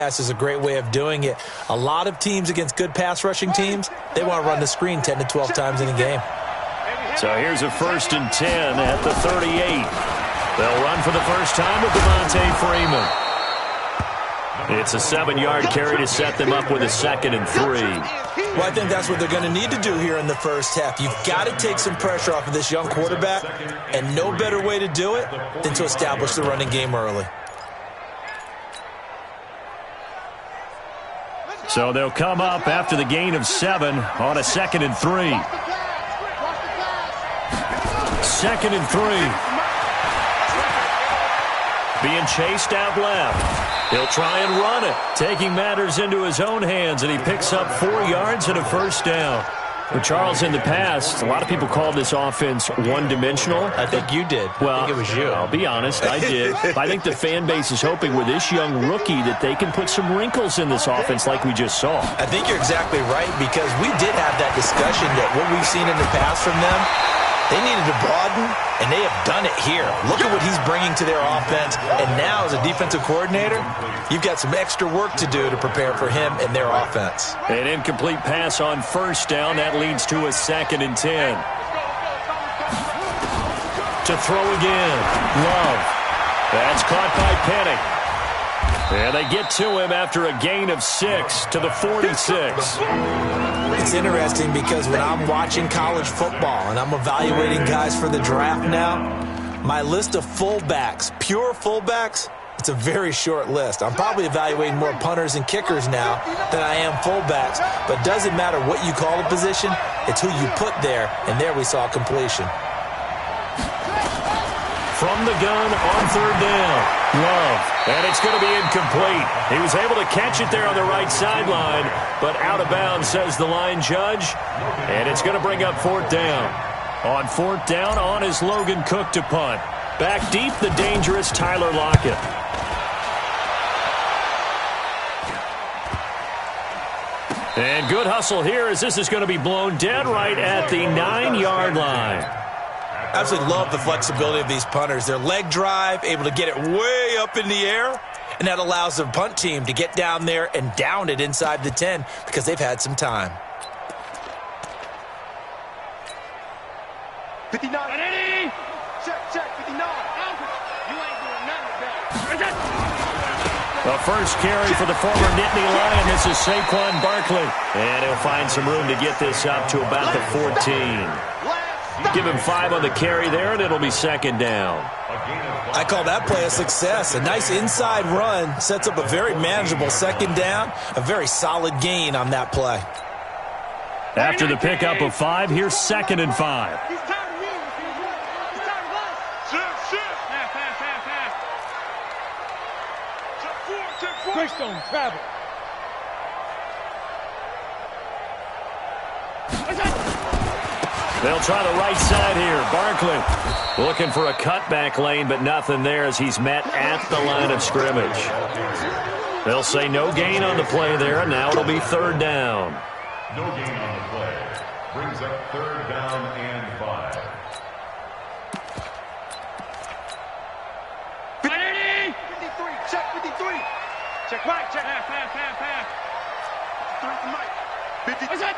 Pass is a great way of doing it. A lot of teams against good pass rushing teams, they want to run the screen 10 to 12 times in a game. So here's a 1st and 10 at the 38. They'll run for the first time with Devontae Freeman. It's a 7-yard carry to set them up with a 2nd and 3. Well, I think that's what they're going to need to do here in the first half. You've got to take some pressure off of this young quarterback, and no better way to do it than to establish the running game early. So they'll come up after the gain of 7 on a 2nd and 3. 2nd and 3. Being chased out left. He'll try and run it, taking matters into his own hands, and he picks up 4 yards and a first down. For Charles, in the past, a lot of people call this offense one-dimensional. I think you did. Well, I think it was you. I'll be honest, I did. I think the fan base is hoping with this young rookie that they can put some wrinkles in this offense like we just saw. I think you're exactly right, because we did have that discussion that what we've seen in the past from them, they needed to broaden, and they have done it here. Look at what he's bringing to their offense, and now as a defensive coordinator, you've got some extra work to do to prepare for him and their offense. An incomplete pass on first down. That leads to a 2nd and 10. To throw again. Love. That's caught by Penny. And they get to him after a gain of 6 to the 46. It's interesting because when I'm watching college football and I'm evaluating guys for the draft now, my list of fullbacks, pure fullbacks, it's a very short list. I'm probably evaluating more punters and kickers now than I am fullbacks, but it doesn't matter what you call a position, it's who you put there, and there we saw completion. From the gun on 3rd down. Love. And it's going to be incomplete. He was able to catch it there on the right sideline, but out of bounds, says the line judge. And it's going to bring up 4th down. On 4th down, on is Logan Cook to punt. Back deep, the dangerous Tyler Lockett. And good hustle here as this is going to be blown dead right at the 9-yard line. Absolutely love the flexibility of these punters. Their leg drive, able to get it way up in the air, and that allows the punt team to get down there and down it inside the 10 because they've had some time. 59. Check, 59. You ain't doing nothing with that. The first carry for the former Nittany Lion. This is Saquon Barkley. And he'll find some room to get this up to about the 14. Give him 5 on the carry there, and it'll be 2nd down. I call that play a success. A nice inside run sets up a very manageable 2nd down, a very solid gain on that play. After the pickup of 5, here's 2nd and 5. Greystone travel. They'll try the right side here. Barkley looking for a cutback lane, but nothing there as he's met at the line of scrimmage. They'll say no gain on the play there. Now it'll be 3rd down. No gain on the play. Brings up 3rd down and 5. 53. Check 53. Check right. Check half. 53 for Mike. 50. What's that?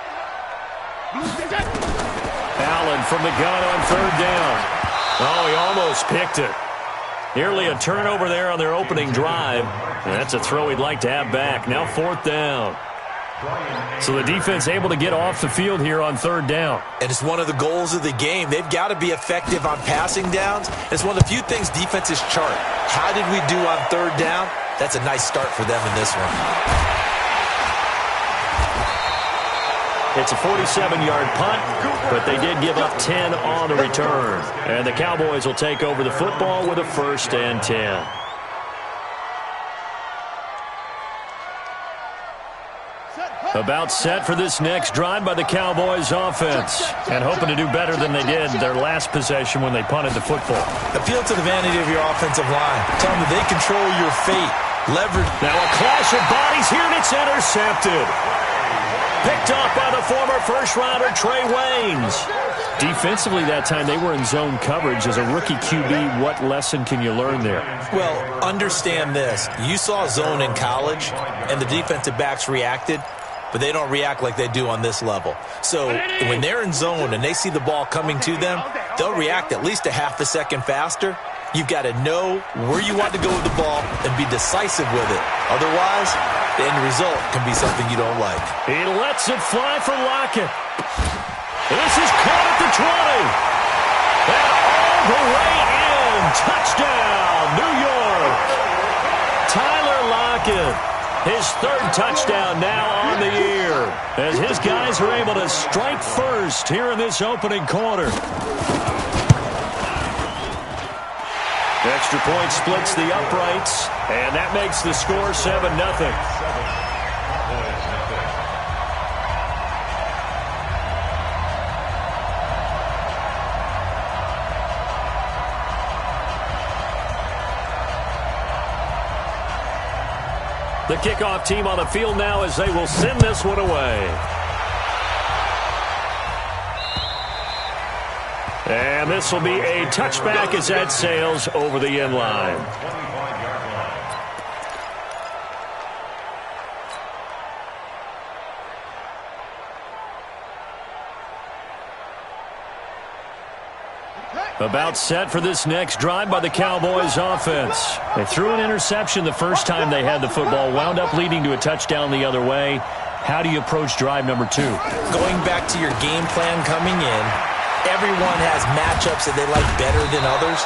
Allen from the gun on 3rd down. Oh, he almost picked it. Nearly a turnover there on their opening drive. And that's a throw he'd like to have back. Now 4th down. So the defense able to get off the field here on 3rd down. And it's one of the goals of the game. They've got to be effective on passing downs. It's one of the few things defenses chart. How did we do on 3rd down? That's a nice start for them in this one. It's a 47-yard punt, but they did give up 10 on the return. And the Cowboys will take over the football with a 1st and 10. About set for this next drive by the Cowboys offense. And hoping to do better than they did their last possession when they punted the football. Appeal to the vanity of your offensive line. Tell them that they control your fate. Leverage. Now a clash of bodies here, and it's intercepted. picked off by the former first-rounder Trey Waynes. Defensively that time, they were in zone coverage. As a rookie QB, what lesson can you learn there? Well, understand this. You saw zone in college, and the defensive backs reacted, but they don't react like they do on this level. So when they're in zone and they see the ball coming to them, they'll react at least a half a second faster. You've got to know where you want to go with the ball and be decisive with it. Otherwise, the end result can be something you don't like. He lets it fly for Lockett. This is caught at the 20. And all the way in. Touchdown, New York. Tyler Lockett. His third touchdown now on the year. As his guys are able to strike first here in this opening quarter. Extra point splits the uprights, and that makes the score 7-0. The kickoff team on the field now as they will send this one away. And this will be a touchback as that sails over the end line. About set for this next drive by the Cowboys offense. They threw an interception the first time they had the football, wound up leading to a touchdown the other way. How do you approach drive number 2? Going back to your game plan coming in, everyone has matchups that they like better than others.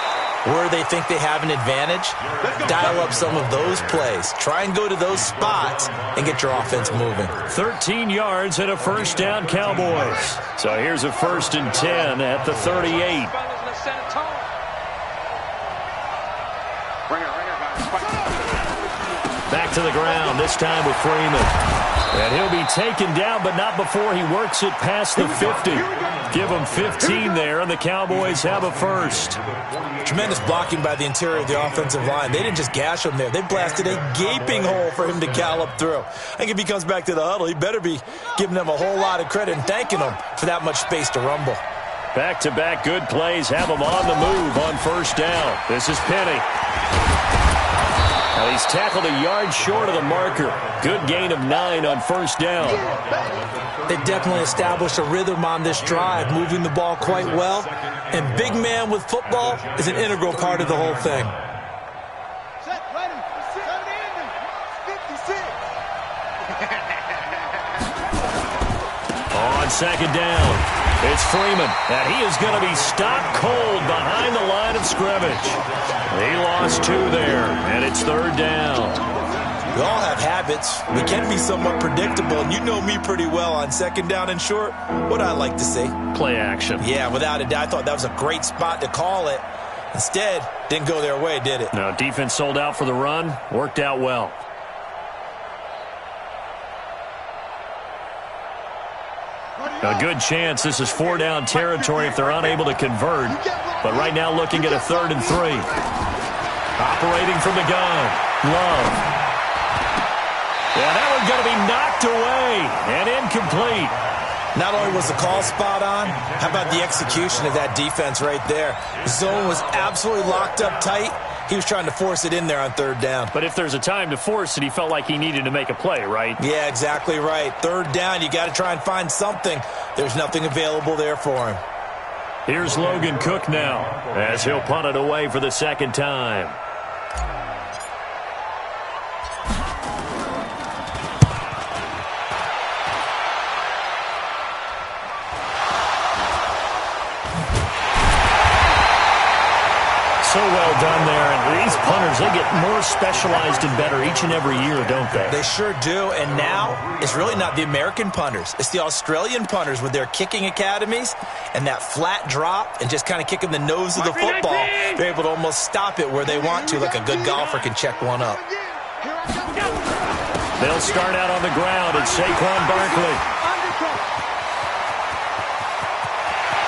Where they think they have an advantage, dial up some of those plays. Try and go to those spots and get your offense moving. 13 yards and a first down, Cowboys. So here's a 1st and 10 at the 38. Back to the ground, this time with Freeman. And he'll be taken down, but not before he works it past the 50. Give him 15 there, and the Cowboys have a first. Tremendous blocking by the interior of the offensive line. They didn't just gash him there. They blasted a gaping hole for him to gallop through. I think if he comes back to the huddle, he better be giving them a whole lot of credit and thanking them for that much space to rumble. Back-to-back good plays have him on the move on first down. This is Penny. Now he's tackled a yard short of the marker. Good gain of 9 on first down. They definitely established a rhythm on this drive, moving the ball quite well. And big man with football is an integral part of the whole thing. On second down, it's Freeman, and he is going to be stopped cold behind the line of scrimmage. He lost 2 there, and it's third down. We all have habits. We can be somewhat predictable, and you know me pretty well on second down and short. What I like to see? Play action. Yeah, without a doubt. I thought that was a great spot to call it. Instead, didn't go their way, did it? No, defense sold out for the run. Worked out well. A good chance this is 4-down territory if they're unable to convert. But right now looking at a 3rd and 3. Operating from the gun. Love. Yeah, that one's going to be knocked away and incomplete. Not only was the call spot on, how about the execution of that defense right there? The zone was absolutely locked up tight. He was trying to force it in there on 3rd down. But if there's a time to force it, he felt like he needed to make a play, right? Yeah, exactly right. 3rd down, you got to try and find something. There's nothing available there for him. Here's Logan Cook now, as he'll punt it away for the 2nd time. So well done there, and these punters, they get more specialized and better each and every year, don't they? They sure do, and now it's really not the American punters. It's the Australian punters with their kicking academies and that flat drop and just kind of kicking the nose of the football. They're able to almost stop it where they want to, like a good golfer can check one up. They'll start out on the ground at Saquon Barkley.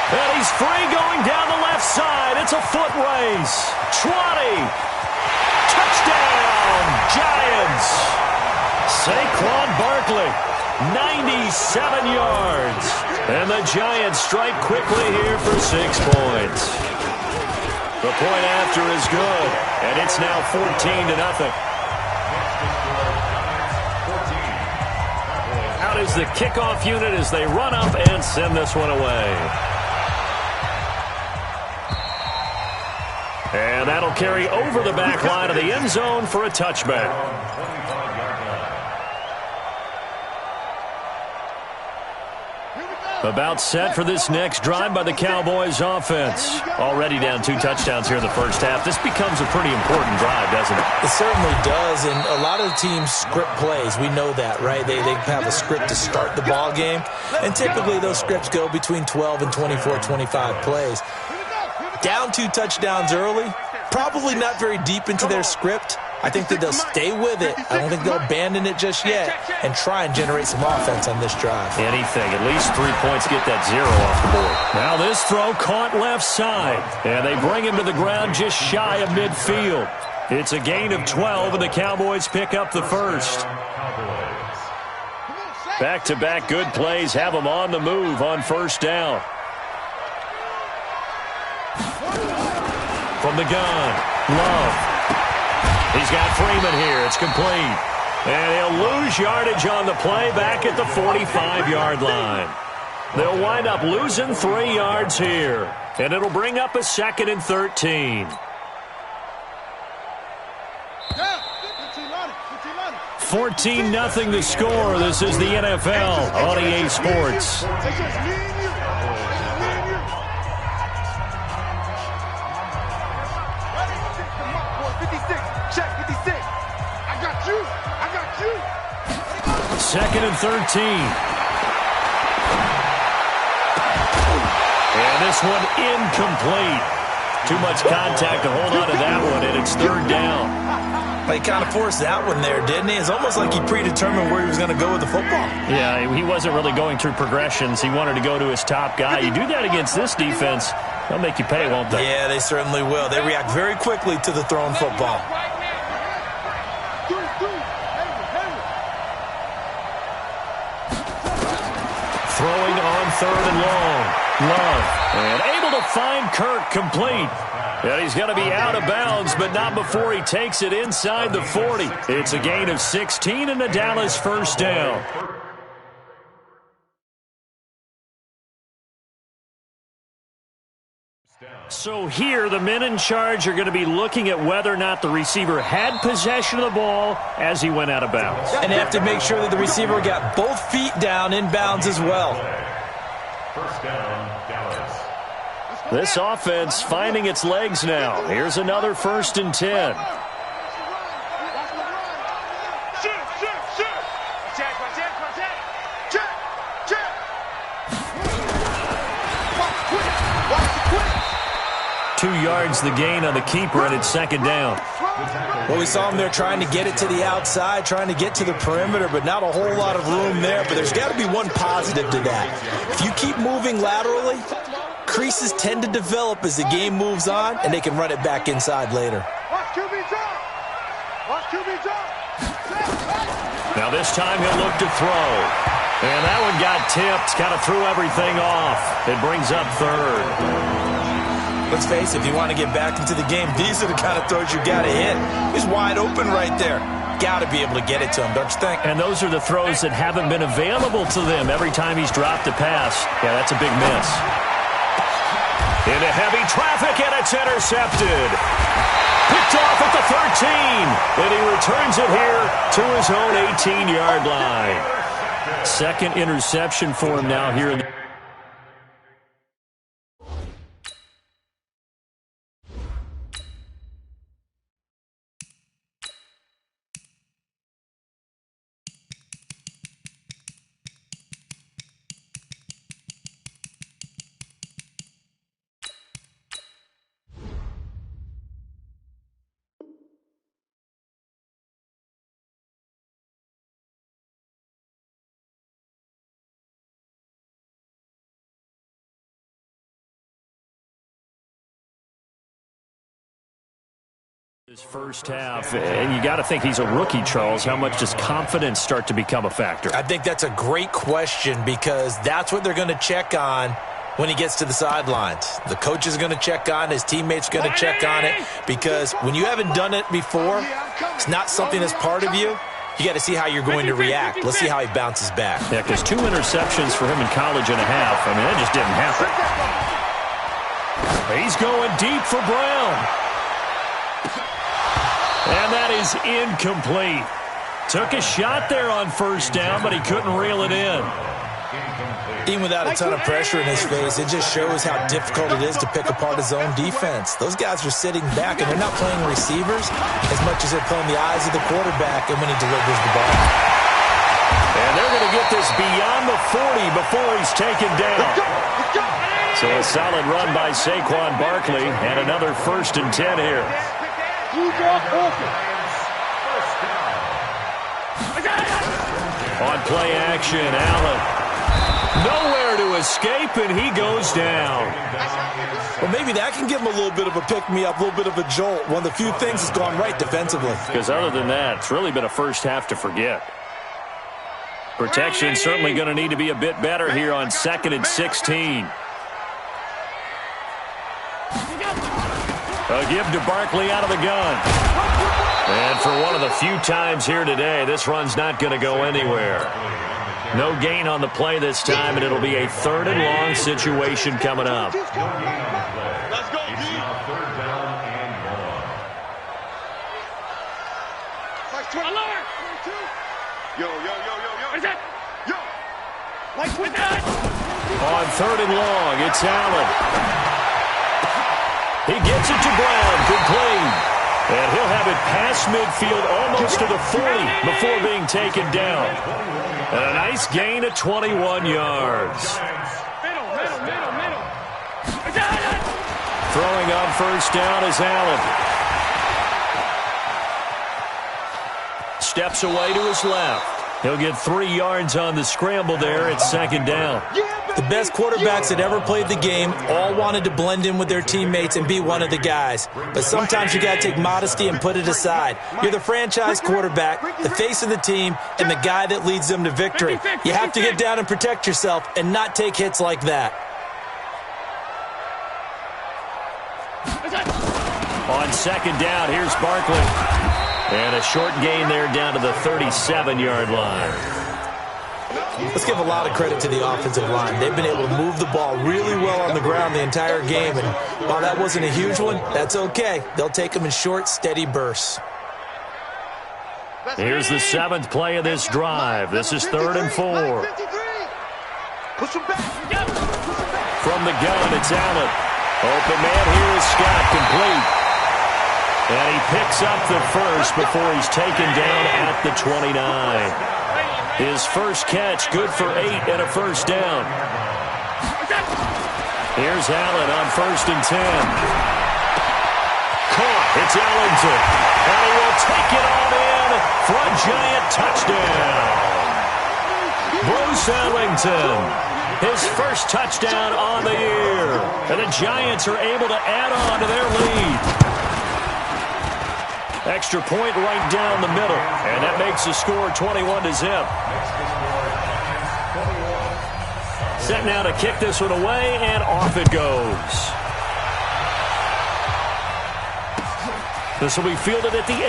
And he's free going down the left side. It's a foot race. 20. Touchdown, Giants. Saquon Barkley, 97 yards. And the Giants strike quickly here for 6 points. The point after is good, and it's now 14-0. Out is the kickoff unit as they run up and send this one away. And that'll carry over the back line of the end zone for a touchback. About set for this next drive by the Cowboys offense. Already down 2 touchdowns here in the first half. This becomes a pretty important drive, doesn't it? It certainly does, and a lot of the teams script plays. We know that, right? They have a script to start the ball game, and typically those scripts go between 12 and 24, 25 plays. Down 2 touchdowns early, probably not very deep into their script. I think that they'll stay with it. I don't think they'll abandon it just yet and try and generate some offense on this drive. Anything. At least 3 points, get that 0 off the board. Now this throw caught left side, and they bring him to the ground just shy of midfield. It's a gain of 12, and the Cowboys pick up the first. Back-to-back good plays have them on the move on first down. From the gun, Love. He's got Freeman here. It's complete. And he'll lose yardage on the play back at the 45-yard line. They'll wind up losing 3 yards here. And it'll bring up a 2nd and 13. 14-0 the score. This is the NFL on EA Sports. Second and 13. And this one incomplete. Too much contact to hold on to that one, and it's 3rd down. He kind of forced that one there, didn't he? It's almost like he predetermined where he was going to go with the football. Yeah, he wasn't really going through progressions. He wanted to go to his top guy. You do that against this defense, they'll make you pay, won't they? Yeah, they certainly will. They react very quickly to the thrown football. Throwing on 3rd and long. Love. And able to find Kirk complete. And he's going to be out of bounds, but not before he takes it inside the 40. It's a gain of 16 and the Dallas first down. So here, the men in charge are going to be looking at whether or not the receiver had possession of the ball as he went out of bounds. And they have to make sure that the receiver got both feet down in bounds as well. First down, Dallas. This offense finding its legs now. Here's another 1st and 10. Two yards the gain on the keeper, and it's 2nd down. Well, we saw him there trying to get it to the outside, trying to get to the perimeter, but not a whole lot of room there. But there's got to be one positive to that. If you keep moving laterally, creases tend to develop as the game moves on, and they can run it back inside later. Now this time he'll look to throw. And that one got tipped, kind of threw everything off. It brings up 3rd. Let's face it, if you want to get back into the game, these are the kind of throws you got to hit. He's wide open right there. Got to be able to get it to him, don't you think? And those are the throws that haven't been available to them every time he's dropped a pass. Yeah, that's a big miss. Into heavy traffic, and it's intercepted. Picked off at the 13, and he returns it here to his own 18-yard line. 2nd interception for him now here in the His first half, and you got to think he's a rookie, Charles. How much does confidence start to become a factor? I think that's a great question because that's what they're going to check on when he gets to the sidelines. The coach is going to check on, his teammates are going to check on it because when you haven't done it before, it's not something that's part of you. You got to see how you're going to react. Let's see how he bounces back. Yeah, because 2 interceptions for him in college and a half. I mean, that just didn't happen. He's going deep for Brown. And that is incomplete. Took a shot there on first down, but he couldn't reel it in. Even without a ton of pressure in his face, it just shows how difficult it is to pick apart his own defense. Those guys are sitting back, and they're not playing receivers as much as they're playing the eyes of the quarterback and when he delivers the ball. And they're going to get this beyond the 40 before he's taken down. So a solid run by Saquon Barkley, and another 1st and 10 here. On play action, Allen. Nowhere to escape, and he goes down. Well, maybe that can give him a little bit of a pick-me-up, a little bit of a jolt. One of the few things that's gone right defensively. Because other than that, it's really been a first half to forget. Protection certainly going to need to be a bit better here on 2nd and 16. A give to Barkley out of the gun. And for one of the few times here today, this run's not going to go anywhere. No gain on the play this time, and it'll be a 3rd and long situation coming up. Let's go, D. 3rd down and 1. Alert! Yo. What's that? Yo. What's that? On 3rd and long, it's Allen. He gets it to Brown, complete. And he'll have it past midfield almost to the 40 before being taken down. And a nice gain of 21 yards. Middle. Throwing on first down is Allen. Steps away to his left. He'll get 3 yards on the scramble there at 2nd down. The best quarterbacks that ever played the game all wanted to blend in with their teammates and be one of the guys. But sometimes you got to take modesty and put it aside. You're the franchise quarterback, the face of the team, and the guy that leads them to victory. You have to get down and protect yourself and not take hits like that. On 2nd down, here's Barkley. And a short gain there down to the 37-yard line. Let's give a lot of credit to the offensive line. They've been able to move the ball really well on the ground the entire game. And while that wasn't a huge one, that's okay. They'll take them in short, steady bursts. Here's the 7th play of this drive. This is 3rd and 4. From the gun, it's Allen. Open man here is Scott, complete. And he picks up the first before he's taken down at the 29. His first catch, good for 8 and a 1st down. Here's Allen on 1st and 10. Caught. It's Ellington. And he will take it on in for a giant touchdown. Bruce Ellington. His first touchdown on the year. And the Giants are able to add on to their lead. Extra point right down the middle. And that makes the score 21-0. Set now to kick this one away, and off it goes. This will be fielded at the 8.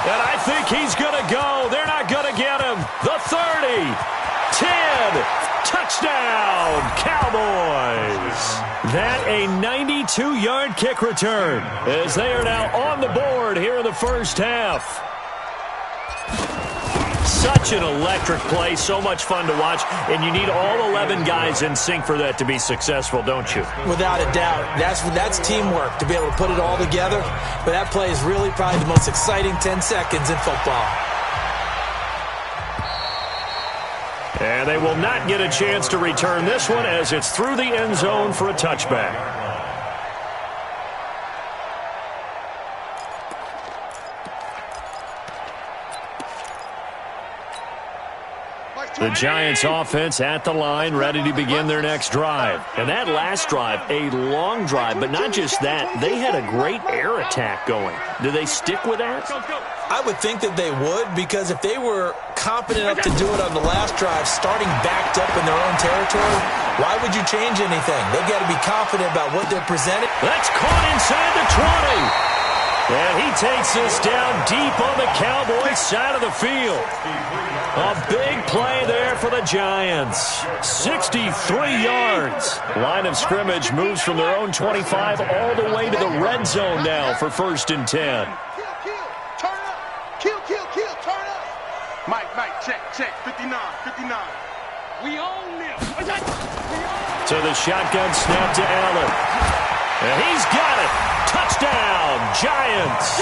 And I think he's going to go. They're not going to get him. The 30, 10, touchdown, Cowboys. That a 92-yard kick return as they are now on the board here in the first half. Such an electric play, so much fun to watch, and you need all 11 guys in sync for that to be successful, don't you? Without a doubt. That's teamwork to be able to put it all together. But that play is really probably the most exciting 10 seconds in football. And they will not get a chance to return this one as it's through the end zone for a touchback. The Giants offense at the line, ready to begin their next drive. And that last drive, a long drive, but not just that. They had a great air attack going. Do they stick with that? I would think that they would, because if they were confident enough to do it on the last drive, starting backed up in their own territory, why would you change anything? They've got to be confident about what they're presenting. That's caught inside the 20. And he takes this down deep on the Cowboys' side of the field. A big play there for the Giants. 63 yards. Line of scrimmage moves from their own 25 all the way to the red zone now for 1st and 10. Turn up. Kill, turn up. Mike, check. 59. We own them. To the shotgun snap to Allen. And he's got it. Touchdown, Giants.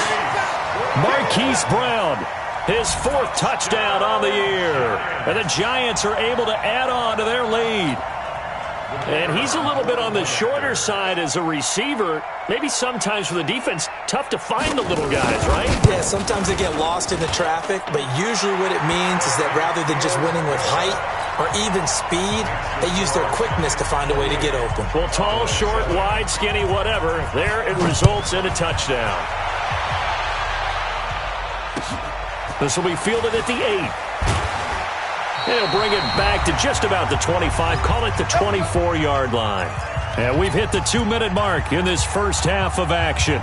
Marquise Brown, his 4th touchdown on the year. And the Giants are able to add on to their lead. And he's a little bit on the shorter side as a receiver. Maybe sometimes for the defense, tough to find the little guys, right? Yeah, sometimes they get lost in the traffic, but usually what it means is that rather than just winning with height or even speed, they use their quickness to find a way to get open. Well, tall, short, wide, skinny, whatever, there it results in a touchdown. This will be fielded at the 8. They'll bring it back to just about the 25, call it the 24-yard line. And we've hit the 2-minute mark in this first half of action.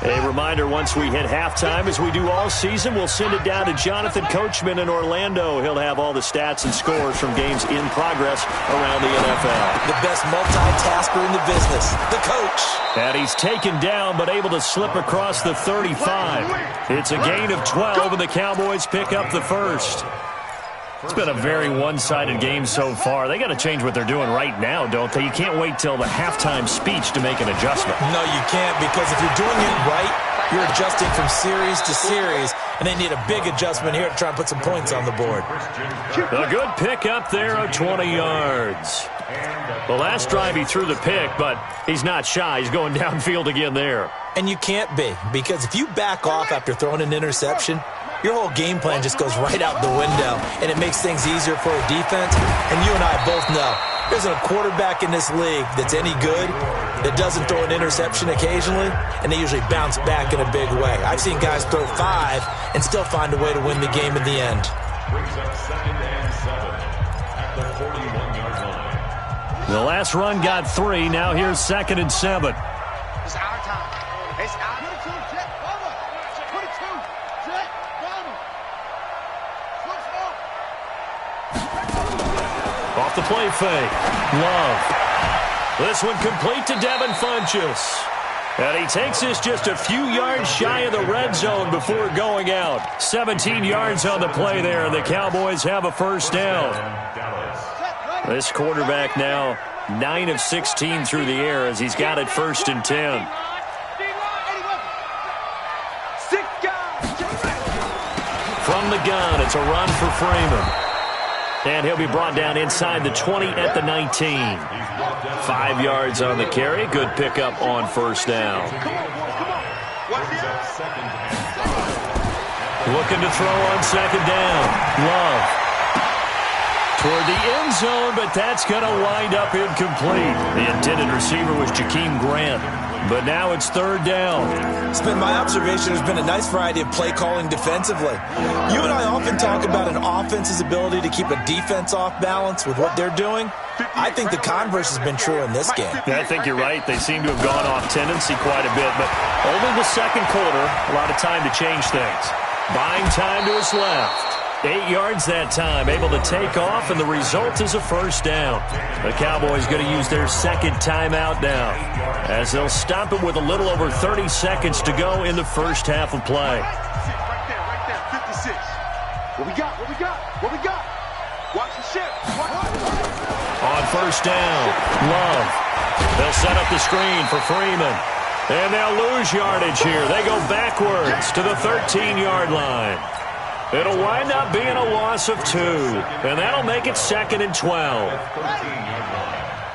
A reminder, once we hit halftime, as we do all season, we'll send it down to Jonathan Coachman in Orlando. He'll have all the stats and scores from games in progress around the NFL. The best multitasker in the business, the coach. And he's taken down but able to slip across the 35. It's a gain of 12, and the Cowboys pick up the first. It's been a very one-sided game so far. They got to change what they're doing right now, don't they? You can't wait till the halftime speech to make an adjustment. No, you can't, because if you're doing it right, you're adjusting from series to series, and they need a big adjustment here to try and put some points on the board. A good pick up there of 20 yards. The last drive he threw the pick, but he's not shy. He's going downfield again there. And you can't be, because if you back off after throwing an interception, your whole game plan just goes right out the window, and it makes things easier for a defense. And you and I both know there's a quarterback in this league that's any good that doesn't throw an interception occasionally, and they usually bounce back in a big way. I've seen guys throw 5 and still find a way to win the game in the end. Brings up 2nd and 7 at the 41-yard line. The last run got 3. Now here's 2nd and 7. It's our time. It's our time. Off the play fake. Love. This one complete to Devin Funchess. And he takes this just a few yards shy of the red zone before going out. 17 yards on the play there, and the Cowboys have a first down. This quarterback now 9 of 16 through the air as he's got it 1st and 10. From the gun, it's a run for Freeman. And he'll be brought down inside the 20 at the 19. 5 yards on the carry. Good pickup on 1st down. Looking to throw on 2nd down. Love. Toward the end zone, but that's going to wind up incomplete. The intended receiver was Jakeem Grant. But now it's 3rd down. It's been my observation there's been a nice variety of play calling defensively. You and I often talk about an offense's ability to keep a defense off balance with what they're doing. I think the converse has been true in this game. I think you're right. They seem to have gone off tendency quite a bit, but only the 2nd quarter, a lot of time to change things. Buying time to his left. 8 yards that time, able to take off, and the result is a 1st down. The Cowboys going to use their 2nd timeout now, as they'll stop it with a little over 30 seconds to go in the first half of play. Right there, 56. What we got? Watch the ship. On 1st down, Love. They'll set up the screen for Freeman. And they'll lose yardage here. They go backwards to the 13-yard line. It'll wind up being a loss of 2, and that'll make it 2nd and 12.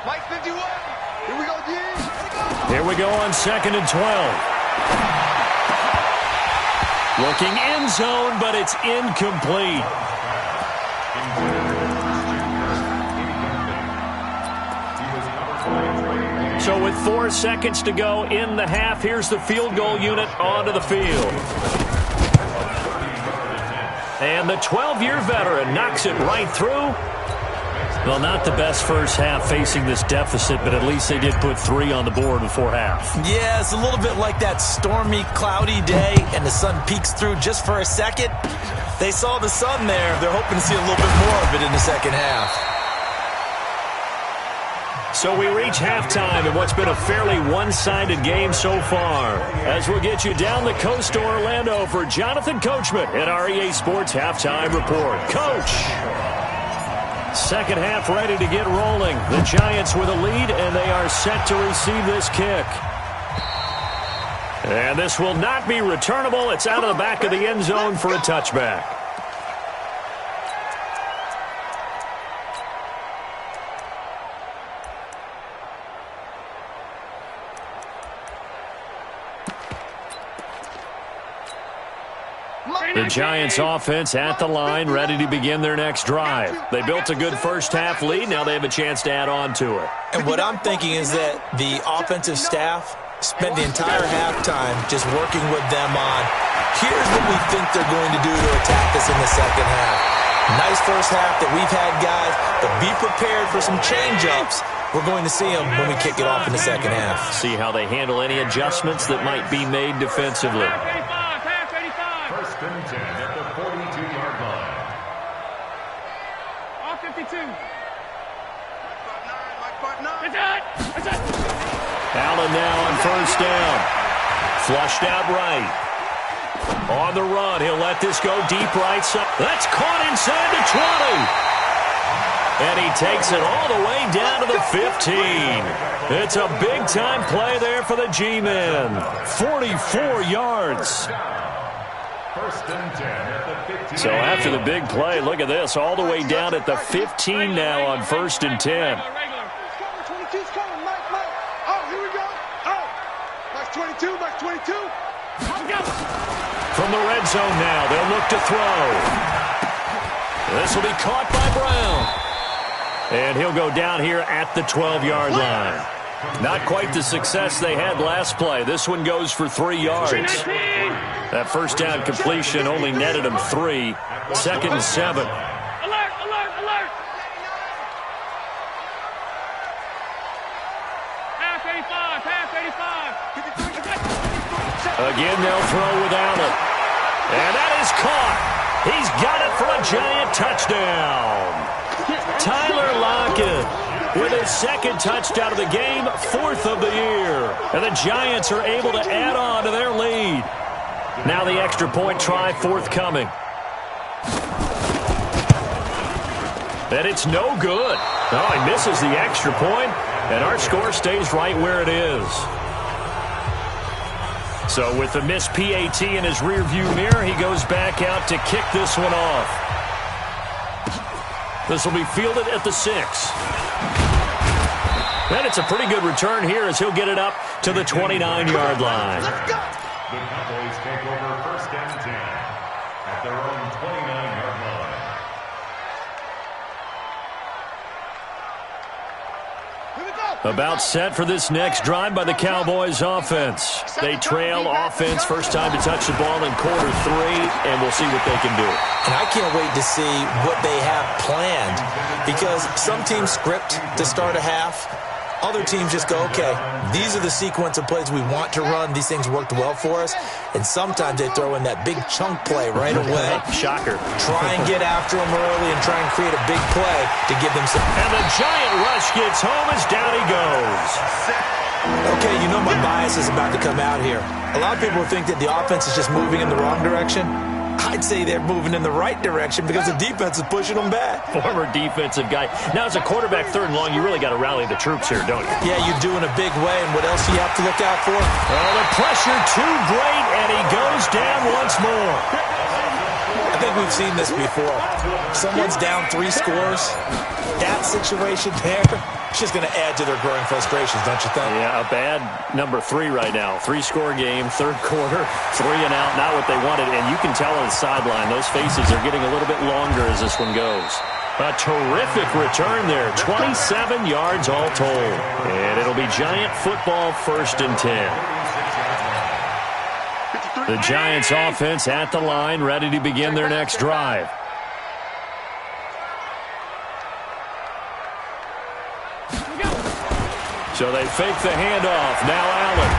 Mike 51. Here we go, D. Here we go on 2nd and 12. Looking end zone, but it's incomplete. So with 4 seconds to go in the half, here's the field goal unit onto the field. And the 12-year veteran knocks it right through. Well, not the best first half facing this deficit, but at least they did put 3 on the board before half. Yeah, it's a little bit like that stormy, cloudy day, and the sun peeks through just for a second. They saw the sun there. They're hoping to see a little bit more of it in the second half. So we reach halftime in what's been a fairly one-sided game so far. As we'll get you down the coast to Orlando for Jonathan Coachman at our EA Sports Halftime Report. Coach! Second half ready to get rolling. The Giants with a lead, and they are set to receive this kick. And this will not be returnable. It's out of the back of the end zone for a touchback. The Giants offense at the line, ready to begin their next drive. They built a good first half lead. Now they have a chance to add on to it. And what I'm thinking is that the offensive staff spent the entire halftime just working with them on, here's what we think they're going to do to attack us in the second half. Nice first half that we've had, guys, but be prepared for some change-ups. We're going to see them when we kick it off in the second half. See how they handle any adjustments that might be made defensively. First and 10 at the 42-yard line. All 52. Allen now on first down. Flushed out right. On the run, he'll let this go deep right side. That's caught inside the 20. And he takes it all the way down to the 15. It's a big-time play there for the G-men. 44 yards. First and 10 at the 15. So after the big play, look at this, all the way down at the 15 now on first and 10. 22's coming, Mike. Oh, here we go. Oh, Mike 22, Mike 22. From the red zone now, they'll look to throw. This will be caught by Brown. And he'll go down here at the 12-yard line. Not quite the success they had last play. This one goes for 3 yards. That first down completion only netted him 3. Second and 7. Alert, alert, alert. Pass 85, pass 85. Again, they'll throw with Allen. And that is caught. He's got it for a Giant touchdown. Tyler Lockett with his second touchdown of the game, 4th of the year. And the Giants are able to add on to their lead. Now the extra point try forthcoming. And it's no good. Oh, he misses the extra point, and our score stays right where it is. So with the missed PAT in his rearview mirror, he goes back out to kick this one off. This will be fielded at the 6. And it's a pretty good return here as he'll get it up to the 29-yard line. The Cowboys take over first and 10 at their own 29-yard line. About set for this next drive by the Cowboys offense. They trail offense, first time to touch the ball in quarter 3, and we'll see what they can do. And I can't wait to see what they have planned, because some teams script to start a half. Other teams just go, okay, these are the sequence of plays we want to run. These things worked well for us. And sometimes they throw in that big chunk play right away. Shocker. Try and get after them early and try and create a big play to give them some. And the Giant rush gets home as down he goes. Okay, you know my bias is about to come out here. A lot of people think that the offense is just moving in the wrong direction. I'd say they're moving in the right direction because the defense is pushing them back. Former defensive guy. Now, as a quarterback, 3rd and long, you really got to rally the troops here, don't you? Yeah, you do in a big way, and what else do you have to look out for? Oh, the pressure too great, and he goes down once more. I think we've seen this before. Someone's down 3 scores. That situation there, it's just going to add to their growing frustrations, don't you think? Yeah, a bad number 3 right now. 3-score game, third quarter, 3 and out, not what they wanted. And you can tell on the sideline, those faces are getting a little bit longer as this one goes. A terrific return there, 27 yards all told. And it'll be Giant football, 1st and 10. The Giants offense at the line, ready to begin their next drive. So they fake the handoff. Now Allen.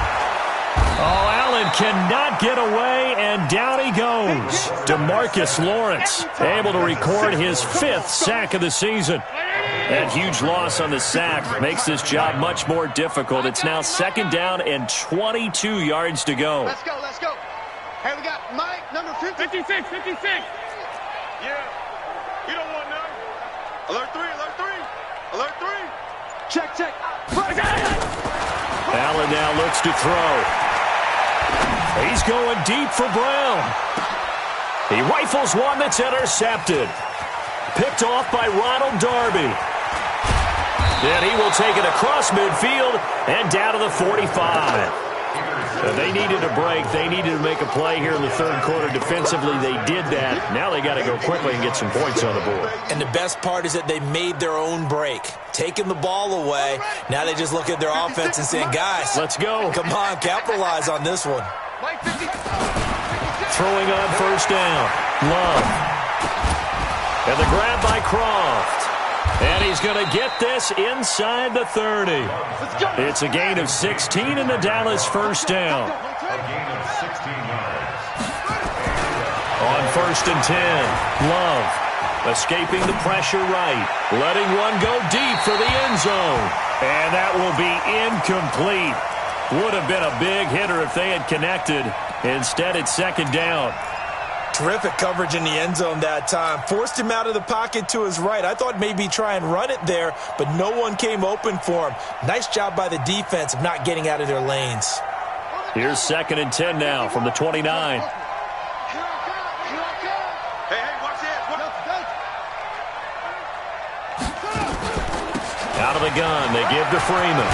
Oh, Allen cannot get away, and down he goes. DeMarcus Lawrence able to record his 5th sack of the season. That huge loss on the sack makes this job much more difficult. It's now 2nd down and 22 yards to go. Let's go, let's go. Hey, we got Mike, number 56, 56. Yeah. You don't want none. Alert 3, alert 3. Alert 3. Check, check. Allen now looks to throw. He's going deep for Brown. He rifles one that's intercepted. Picked off by Ronald Darby. Then he will take it across midfield and down to the 45. They needed a break. They needed to make a play here in the third quarter. Defensively, they did that. Now they got to go quickly and get some points on the board. And the best part is that they made their own break, taking the ball away. Now they just look at their offense and saying, guys, let's go. Come on, capitalize on this one. Throwing on 1st down. Love. And the grab by Croft. And he's going to get this inside the 30. It's a gain of 16 in the Dallas 1st down. A gain of 16 yards. On 1st and 10, Love escaping the pressure right. Letting one go deep for the end zone. And that will be incomplete. Would have been a big hitter if they had connected. Instead, it's 2nd down. Terrific coverage in the end zone that time. Forced him out of the pocket to his right. I thought maybe try and run it there, but no one came open for him. Nice job by the defense of not getting out of their lanes. Here's 2nd and 10 now from the 29. Hey, watch this. Out of the gun, they give to Freeman.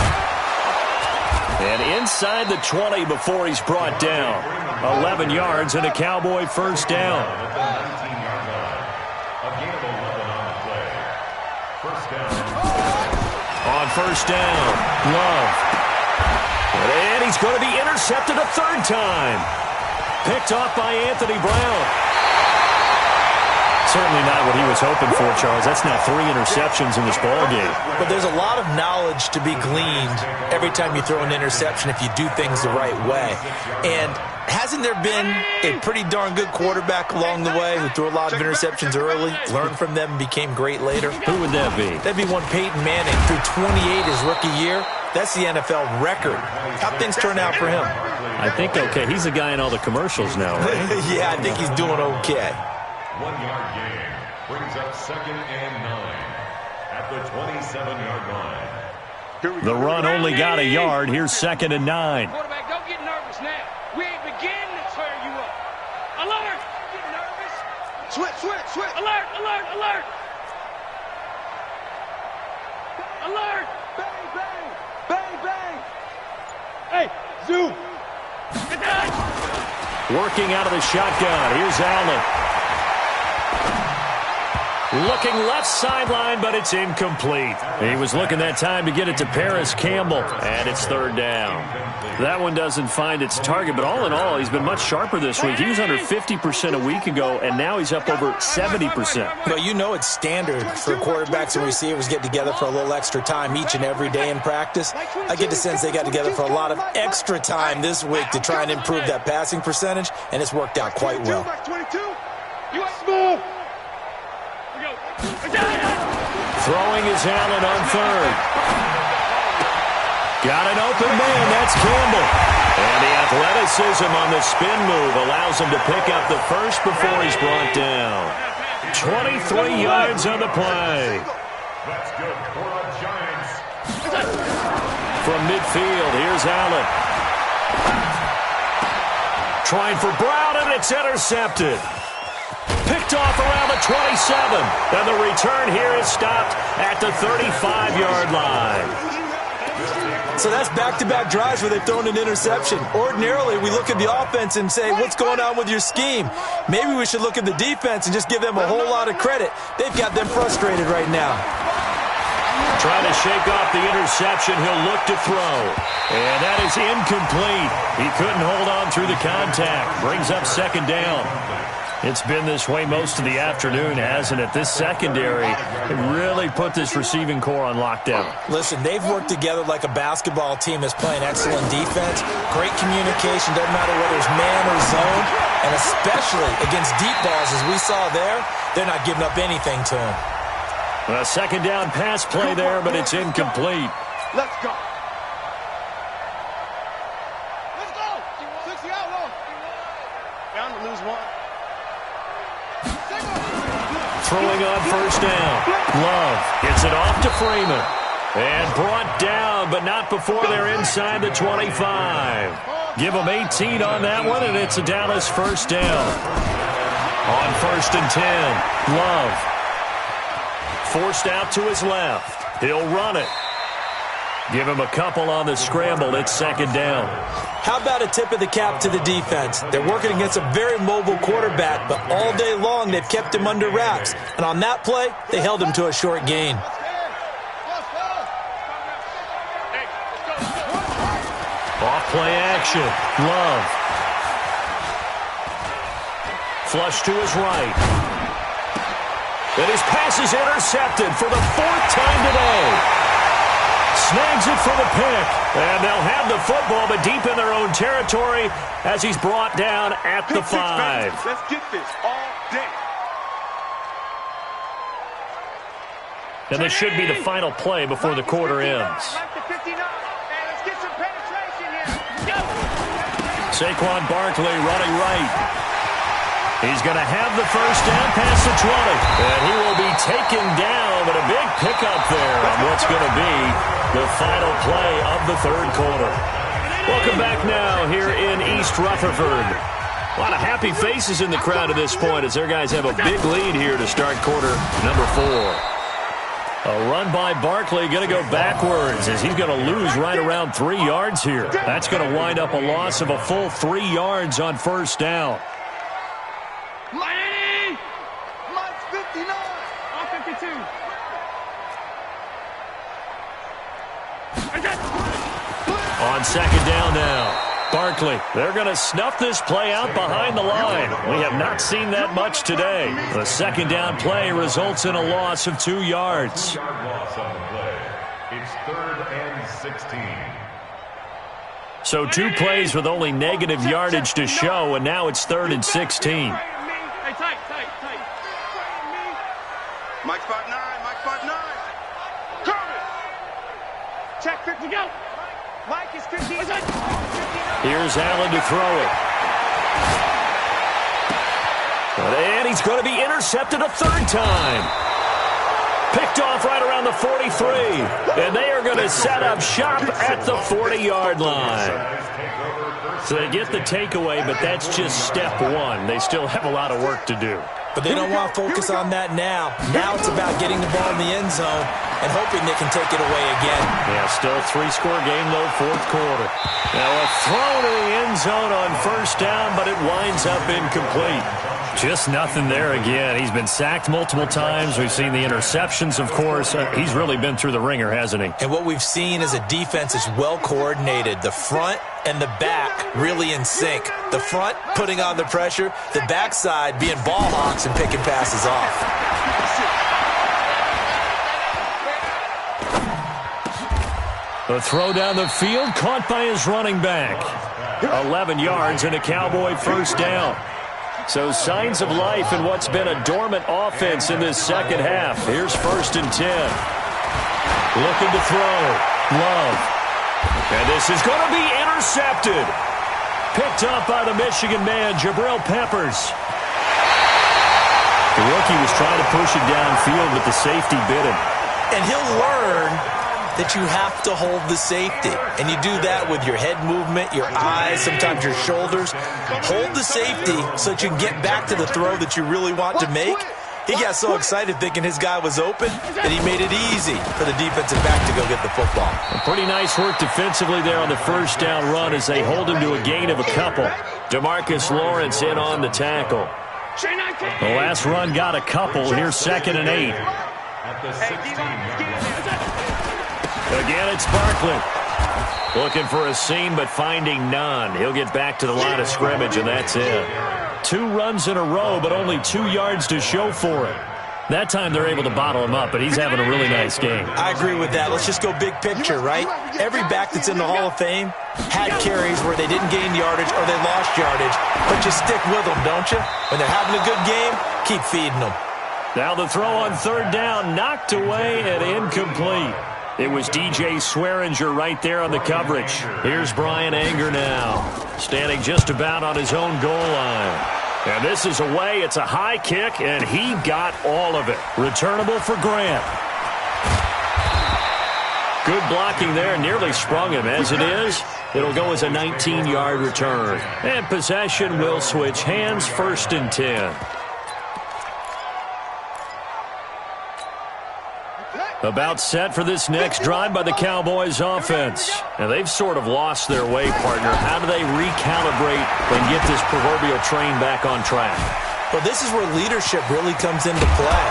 And inside the 20 before he's brought down. 11 yards and a Cowboy 1st down. On 1st down, Love. And he's going to be intercepted a 3rd time. Picked off by Anthony Brown. Certainly not what he was hoping for, Charles. That's now 3 interceptions in this ballgame. But there's a lot of knowledge to be gleaned every time you throw an interception if you do things the right way. And hasn't there been a pretty darn good quarterback along the way who threw a lot of interceptions early, learned from them, and became great later? Who would that be? That'd be one Peyton Manning, threw 28 his rookie year. That's the NFL record. How'd things turn out for him? I think okay. He's the guy in all the commercials now, right? Yeah, I think he's doing okay. 1-yard gain brings up 2nd and 9 at the 27-yard line. The run only got a yard. Here's 2nd and 9. Quarterback, don't get nervous now. We ain't beginning to tear you up. Alert! Get nervous. Switch. Alert, alert, alert. Alert! Bang, bang. Bang, bang. Hey, zoom. Working out of the shotgun. Here's Allen. Looking left sideline, but it's incomplete. He was looking that time to get it to Paris Campbell, and it's 3rd down. That one doesn't find its target, but all in all, he's been much sharper this week. He was under 50% a week ago, and now he's up over 70%. But you know it's standard for quarterbacks and receivers get together for a little extra time each and every day in practice. I get the sense they got together for a lot of extra time this week to try and improve that passing percentage, and it's worked out quite well. You are smooth. Throwing is Allen on 3rd. Got an open man. That's Campbell. And the athleticism on the spin move allows him to pick up the 1st before he's brought down. 23 yards on the play. That's good for the Giants. From midfield, here's Allen. Trying for Brown, and it's intercepted. picked off around the 27. And the return here is stopped at the 35-yard line. So that's back-to-back drives where they've thrown an interception. Ordinarily, we look at the offense and say, what's going on with your scheme? Maybe we should look at the defense and just give them a whole lot of credit. They've got them frustrated right now. Trying to shake off the interception. He'll look to throw. And that is incomplete. He couldn't hold on through the contact. Brings up second down. It's been this way most of the afternoon, hasn't it? This secondary really put this receiving core on lockdown. Listen, they've worked together like a basketball team that's playing excellent defense. Great communication, doesn't matter whether it's man or zone. And especially against deep balls, as we saw there, they're not giving up anything to them. A second down pass play there, but it's incomplete. Let's go. Let's go. 60 out. Bound to lose one. Throwing on first down. Love gets it off to Freeman. And brought down, but not before they're inside the 25. Give them 18 on that one, and it's a Dallas first down. On first and 10, Love. Forced out to his left. He'll run it. Give him a couple on the scramble. It's second down. How about a tip of the cap to the defense? They're working against a very mobile quarterback, but all day long they've kept him under wraps. And on that play, they held him to a short gain. Off play action. Love. Flush to his right. And his pass is intercepted for the fourth time today. Snags it for the pick. And they'll have the football, but deep in their own territory as he's brought down at the 5. Let's get this all day. And this should be the final play before the quarter ends. Saquon Barkley running right. He's going to have the first down past the 20. And he will be taken down, but a big pickup there on what's going to be the final play of the third quarter. Welcome back now here in East Rutherford. A lot of happy faces in the crowd at this point as their guys have a big lead here to start quarter number 4. A run by Barkley going to go backwards as he's going to lose right around 3 yards here. That's going to wind up a loss of a full 3 yards on first down. Miami! Mike's 59. I'm 52. On second down now. Barkley, they're going to snuff this play out behind the line. We have not seen that much today. The second down play results in a loss of 2 yards. 2-yard loss on the play. It's 3rd and 16. So 2 plays with only negative yardage to show, and now it's 3rd and 16. Hey, tight. Mike 5'9", Mike 5'9". Curry. Check 50, go. Mike is 50. Here's Allen to throw it. And he's going to be intercepted a third time. Picked off right around the 43. And they are going to set up shop at the 40-yard line. So they get the takeaway, but that's just step one. They still have a lot of work to do. But they don't want to focus on that now. Now it's about getting the ball in the end zone and hoping they can take it away again. Yeah, still a 3-score game, though, fourth quarter. Now a throw to the end zone on first down, but it winds up incomplete. Just nothing there again. He's been sacked multiple times. We've seen the interceptions, of course. He's really been through the ringer, hasn't he? And what we've seen is a defense that's well coordinated. The front and the back really in sync. The front putting on the pressure, the backside being ball hawks and picking passes off. The throw down the field caught by his running back. 11 yards and a Cowboy first down. So signs of life in what's been a dormant offense in this second half. Here's 1st and 10. Looking to throw. Love. And this is going to be intercepted. Picked up by the Michigan man, Jabril Peppers. The rookie was trying to push it downfield, but the safety bit him. And he'll learn that you have to hold the safety. And you do that with your head movement, your eyes, sometimes your shoulders. Hold the safety so that you can get back to the throw that you really want to make. He got so excited thinking his guy was open that he made it easy for the defensive back to go get the football. Pretty nice work defensively there on the first down run as they hold him to a gain of a couple. DeMarcus Lawrence in on the tackle. The last run got a couple. Here's 2nd and 8. Again, it's Barkley. Looking for a seam, but finding none. He'll get back to the line of scrimmage, and that's it. 2 runs in a row, but only 2 yards to show for it. That time they're able to bottle him up, but he's having a really nice game. I agree with that. Let's just go big picture, right? Every back that's in the Hall of Fame had carries where they didn't gain yardage or they lost yardage, but you stick with them, don't you? When they're having a good game, keep feeding them. Now the throw on 3rd down, knocked away and incomplete. It was DJ Swearinger right there on the coverage. Here's Brian Anger now, standing just about on his own goal line. And this is away. It's a high kick, and he got all of it. Returnable for Grant. Good blocking there. Nearly sprung him. As it is, it'll go as a 19-yard return. And possession will switch hands. 1st and 10. About set for this next drive by the Cowboys offense. And they've sort of lost their way, partner. How do they recalibrate and get this proverbial train back on track? Well, this is where leadership really comes into play.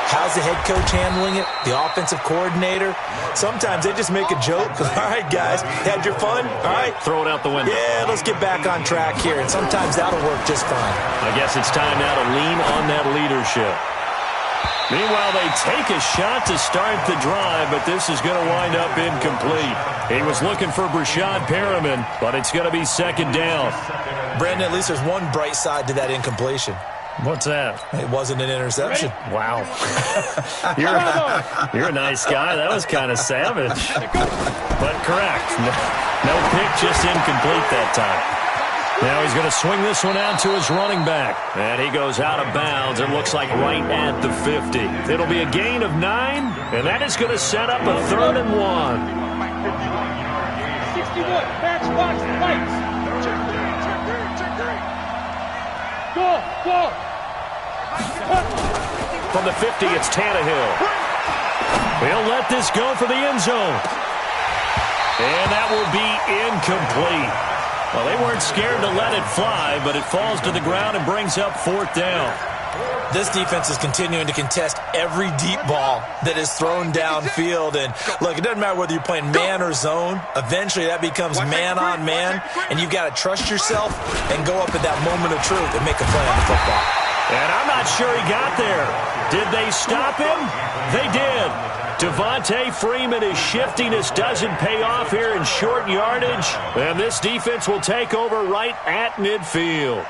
How's the head coach handling it? The offensive coordinator? Sometimes they just make a joke. All right, guys, had your fun? All right. Throw it out the window. Yeah, let's get back on track here. And sometimes that'll work just fine. I guess it's time now to lean on that leadership. Meanwhile, they take a shot to start the drive, but this is going to wind up incomplete. He was looking for Brashad Perriman, but it's going to be 2nd down. Brandon, at least there's one bright side to that incompletion. What's that? It wasn't an interception. Wow. You're a nice guy. That was kind of savage. But correct. No pick, just incomplete that time. Now he's going to swing this one out to his running back. And he goes out of bounds. It looks like right at the 50. It'll be a gain of 9, and that is going to set up a 3rd and 1. 61, matchbox lights. Go. From the 50, it's Tannehill. He'll let this go for the end zone. And that will be incomplete. Well, they weren't scared to let it fly, but it falls to the ground and brings up 4th down. This defense is continuing to contest every deep ball that is thrown downfield. And, look, it doesn't matter whether you're playing man or zone. Eventually, that becomes man-on-man, and you've got to trust yourself and go up at that moment of truth and make a play on the football. And I'm not sure he got there. Did they stop him? They did. Devontae Freeman is shifting. This doesn't pay off here in short yardage. And this defense will take over right at midfield.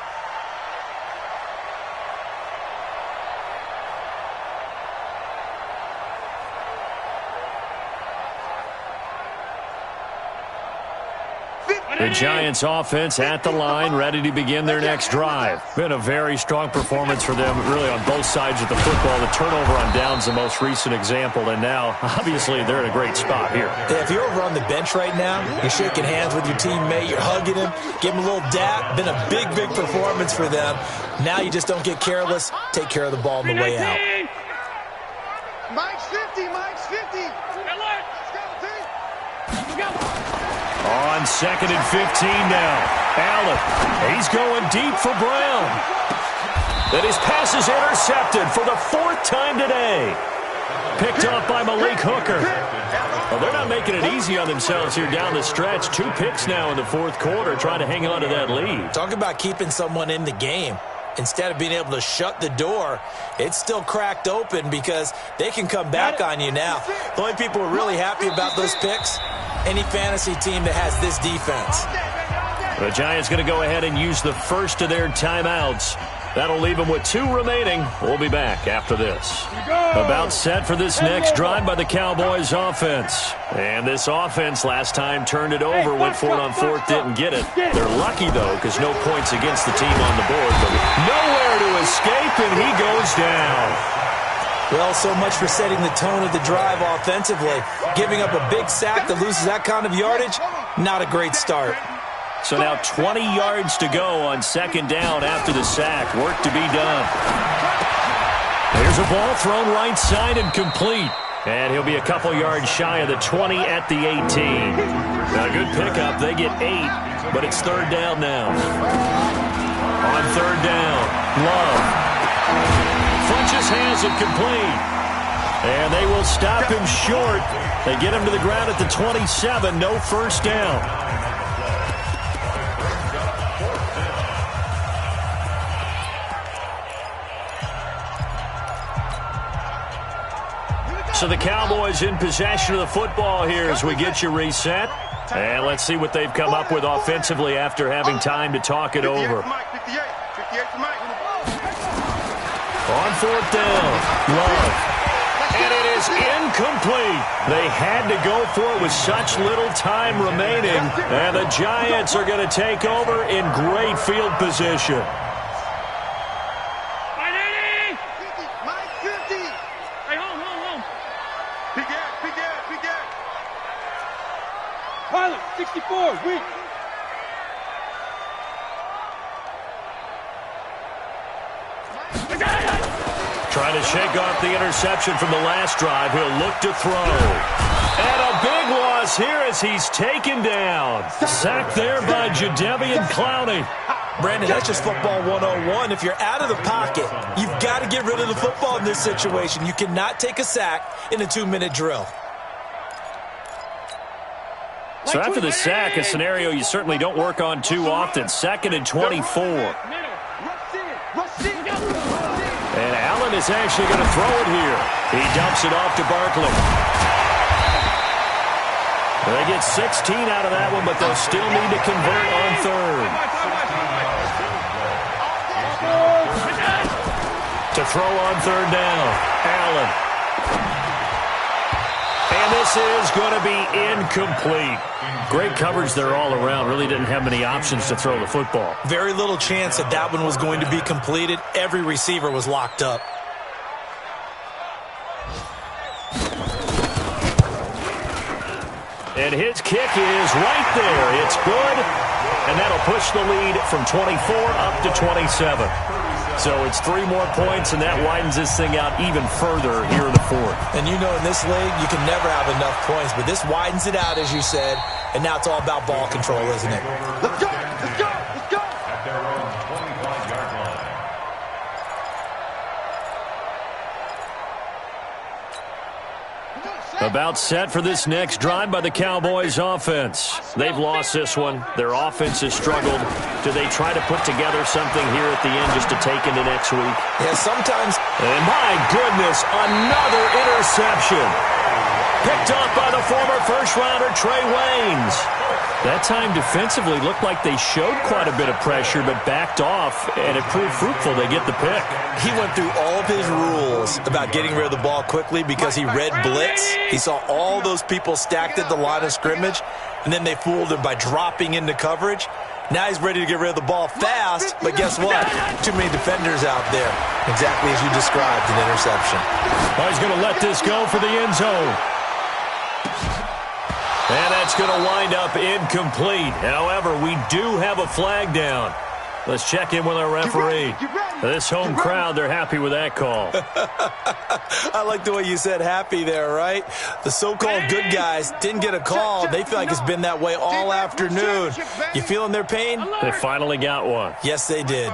The Giants offense at the line, ready to begin their next drive. Been a very strong performance for them, really, on both sides of the football. The turnover on downs, the most recent example, and now, obviously, they're in a great spot here. Yeah, if you're over on the bench right now, you're shaking hands with your teammate, you're hugging him, give him a little dap. Been a big, big performance for them. Now you just don't get careless. Take care of the ball on the way out. Mike's 50, Mike's 50. On 2nd and 15 now. Allen, he's going deep for Brown. And his pass is intercepted for the 4th time today. Picked off by Malik Hooker. Well, they're not making it easy on themselves here down the stretch. 2 picks now in the 4th quarter, trying to hang on to that lead. Talk about keeping someone in the game. Instead of being able to shut the door, it's still cracked open because they can come back on you now. The only people who are really happy about those picks, any fantasy team that has this defense. The Giants going to go ahead and use the first of their timeouts. That'll leave them with 2 remaining. We'll be back after this. About set for this next drive by the Cowboys offense. And this offense last time turned it over, went for it on 4th, didn't get it. They're lucky, though, because no points against the team on the board. But nowhere to escape, and he goes down. Well, so much for setting the tone of the drive offensively. Giving up a big sack that loses that kind of yardage, not a great start. So now 20 yards to go on second down after the sack. Work to be done. There's a ball thrown right side and complete. And he'll be a couple yards shy of the 20 at the 18. Now, a good pickup. They get 8, but it's third down now. On third down, Love. Funches has it complete. And they will stop him short. They get him to the ground at the 27. No first down. So the Cowboys in possession of the football here as we get you reset. And let's see what they've come up with offensively after having time to talk it over. On fourth down, Love. And it is incomplete. They had to go for it with such little time remaining. And the Giants are going to take over in great field position. Pilot, 64, weak. Trying to shake off the interception from the last drive. He'll look to throw. And a big loss here as he's taken down. Sacked there by Jadeveon Clowney. Brandon, that's just football 101. If you're out of the pocket, you've got to get rid of the football in this situation. You cannot take a sack in a 2-minute drill. So after the sack, a scenario you certainly don't work on too often. 2nd and 24. And Allen is actually going to throw it here. He dumps it off to Barkley. They get 16 out of that one, but they'll still need to convert on third. To throw on third down, Allen. And this is going to be incomplete. Great coverage there all around. Really didn't have many options to throw the football. Very little chance that that one was going to be completed. Every receiver was locked up. And his kick is right there. It's good. And that'll push the lead from 24 up to 27. So it's 3 more points, and that widens this thing out even further here in the fourth. And you know in this league, you can never have enough points, but this widens it out, as you said, and now it's all about ball control, isn't it? Let's go! Let's go! Let's go! At their own 25-yard line. About set for this next drive by the Cowboys offense. They've lost this one. Their offense has struggled. Do they try to put together something here at the end just to take into next week? Yeah, sometimes. And my goodness, another interception. Picked up by the former first-rounder Trey Waynes. That time defensively looked like they showed quite a bit of pressure but backed off, and it proved fruitful. They get the pick. He went through all of his rules about getting rid of the ball quickly because he read blitz. He saw all those people stacked at the line of scrimmage, and then they fooled him by dropping into coverage. Now he's ready to get rid of the ball fast, but guess what? Too many defenders out there. Exactly as you described, an interception. Oh, he's going to let this go for the end zone. And that's going to wind up incomplete. However, we do have a flag down. Let's check in with our referee. This home crowd, they're happy with that call. I like the way you said happy there, right? The so-called good guys didn't get a call. They feel like it's been that way all afternoon. You feeling their pain? They finally got one. Yes, they did.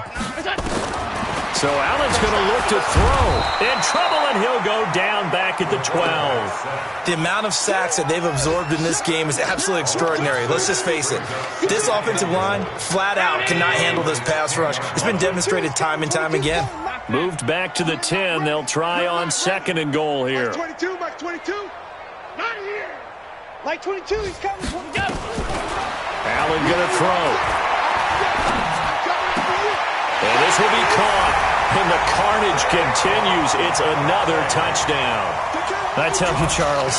So Allen's going to look to throw. In trouble, and he'll go down back at the 12. The amount of sacks that they've absorbed in this game is absolutely extraordinary. Let's just face it. This offensive line, flat out, cannot handle this pass rush. It's been demonstrated time and time again. Moved back to the 10. They'll try on 2nd and goal here. Mike 22, Mike 22. Not here. Like 22, he's coming. Go. Allen going to throw. And this will be caught. And the carnage continues. It's another touchdown. I tell you, Charles,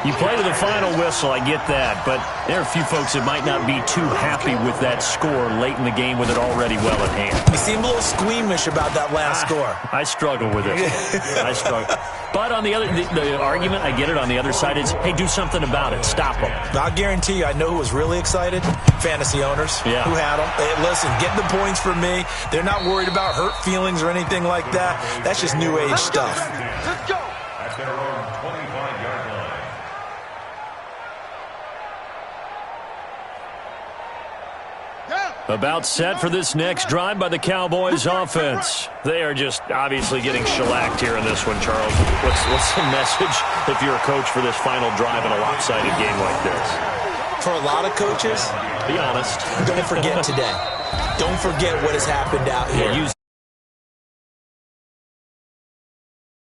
You play to the final whistle, I get that, but there are a few folks that might not be too happy with that score late in the game with it already well at hand. You seem a little squeamish about that last score. I struggle with it. I struggle. But on the other, the argument, I get it, on the other side is, hey, do something about it. Stop them. I'll guarantee you, I know who was really excited. Fantasy owners who had them. Hey, listen, get the points for me. They're not worried about hurt feelings or anything like that. That's just new age stuff. Let's go. At their own 25-yard line. About set for this next drive by the Cowboys offense. They are just obviously getting shellacked here in this one, Charles. What's the message if you're a coach for this final drive in a lopsided game like this? For a lot of coaches, be honest. don't forget today. Don't forget what has happened out here. Yeah,